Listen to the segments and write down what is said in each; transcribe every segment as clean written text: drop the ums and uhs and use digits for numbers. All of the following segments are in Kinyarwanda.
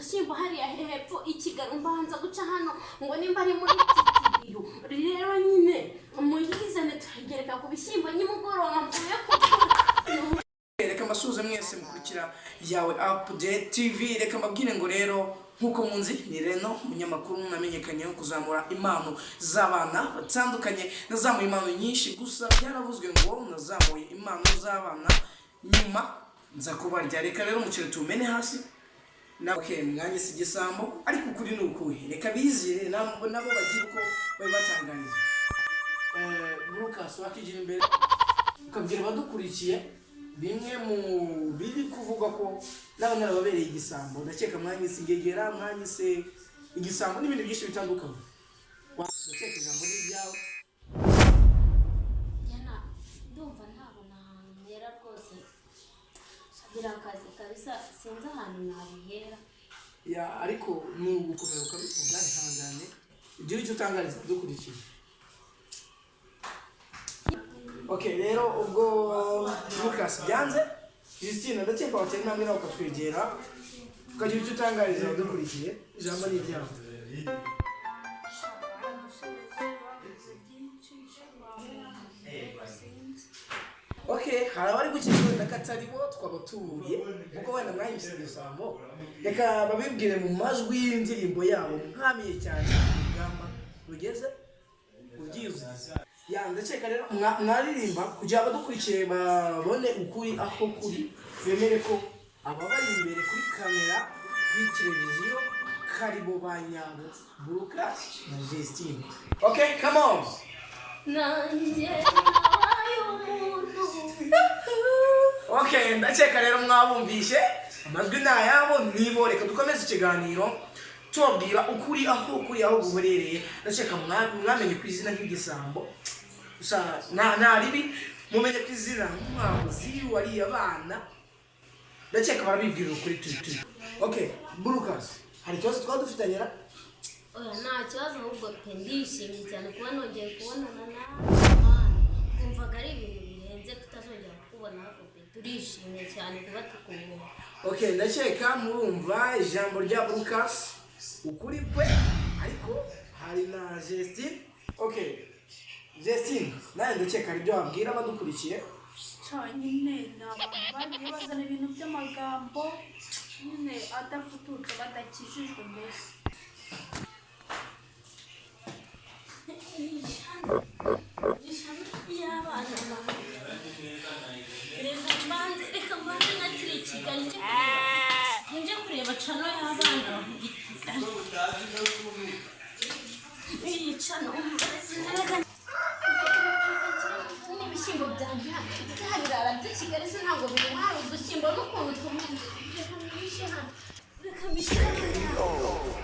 udushyimbo hariya hepfo ikigali mbanza guca hano ngo nimba ari muri studio rero nyine muyizane tugereka ku bishyimbo nyimugoroba mvuye ku reka masuze mwese mukurikira yawe update TV. Reka mabwire ngo rero nkuko munzi ni Reno umunyamakuru namenyekanye kuzamura impano z'abana batandukanye. Nazamuye impano nyinshi, gusa byaravuzwe ngo nazamuye impano z'abana nyuma nza kubarya. Reka rero umuceri tumene hasi na mwanya si gisambo, ariko kuri nukuhe reka bizire nabo bagira uko bari batanganiza. Lucas wakijira imbere ukabwira badukurikiye bimwe mu biri kuvuga ko n'abana babereye igisambo. Ndakeka mwanya sigegera, mwanya se igisambo n'ibindi byinshi bitandukanye. Ndakeka ijambo n'ibyawe. Yana ndumva ntabona ahantu hera rwose. Sabira akazi kabisa sinzi ahantu nabihera. Ya ariko ni ugukomera ukabivuga ntangane. Igihe cyo utangariza dukurikiye. Okay, rero ubwo Lucas byanze Justine ndakeka watera intambwe nawe ukatwegera ukagira icyo utangariza dukurikiye. Ijambo ni iryawe. Okay, hari abari gukikira nakatari bo twabatuye kuko wenda mwahise igisambo. Reka babibwire mu majwi y'indirimbo yabo mwamiye cyane ingamba rugeze ubyuzuye. Ya ndakeka rero mwaririmba kugira abadukurikiye babone ukuri aho kuri, bemere ko ababari imbere kuri kamera kuri televiziyo karibo banyabo Lucas na Justine. Okay, come on. Nanjye nabaye umuntu. Okay, ndakeka rero mwabumvishe amajwi nayabo nibo. Reka dukomeze ikiganiro tubabwira ukuri aho guherereye. Ndakeka mwamenye ku izina nk'igisambo. Gusa nta ribi mumenye ku izina nk'umwabuzi wari abana. Ndakeka barabibwira ukuri turi. Okay, Lucas, hari ikibazo twadufitanye ra? Oya nta kibazo, ahubwo ndishimye cyane kuba nongeye kubonana nawe. Kumvaga ari ibintu birenze tutazongera kubona ahubwo turishimye cyane kuba tukubona. Okay, ndakeka murumva ijambo rya Lucas ukuri kwe, ariko hari na Justine. Okay, Justine nawe ndakeka ari byo wabwira abadukurikiye. Nyine n'abantu bazana ibintu by'amagambo nyine adafututse badakijijwe mbese. Reka mbanze nakiri ikigali nje kureba cano y'abana. Iyi cano n'ibishyimbo byanjye byarira by'Kigali se ntabwo biri hari udushyimbo n'ukuntu twumeze. Reka mbishyire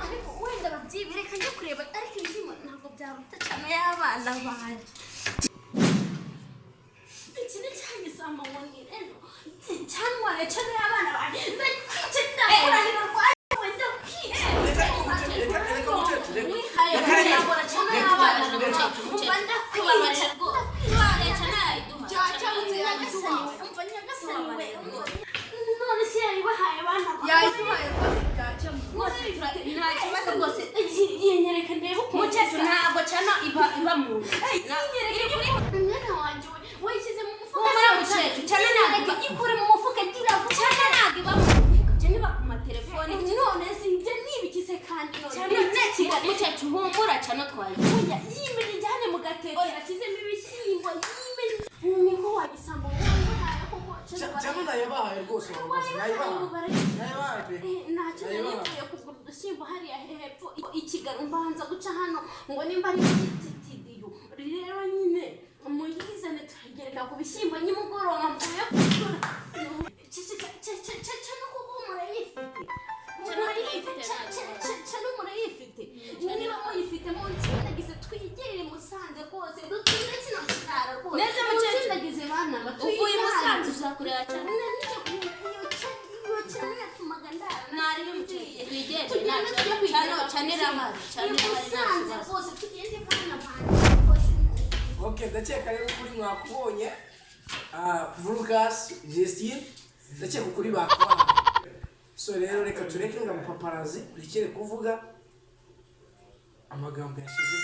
ariko wenda babyibi, reka njye kureba ariko ibishyimbo ntabwo byaruta cano y'abana banjye. Iki ni cyane isambo ngo ni rero cyane cano y'abana banjye ndakwice ndakorahira rwaye wenda kwice. Udushyimbo hariya hepfo ikigali mbanza guca hano ngo nimba ari studio rero nyine muyizane tugereka ku bishyimbo nyimugoroba mvuye ku cano kuko murayifite niba muyifite munsindagize twigirire Musanze rwose dutinde kino kitara rwose neza munsindagize bana batuye uvuye Musanze uzakureba cyane Okay, ndakeka rero kuri mwakubonye Lucas, Justine, ndakeka kuri bakubona. so rero reka tureke ngo amapaparazi urekere kuvuga amagambo yashize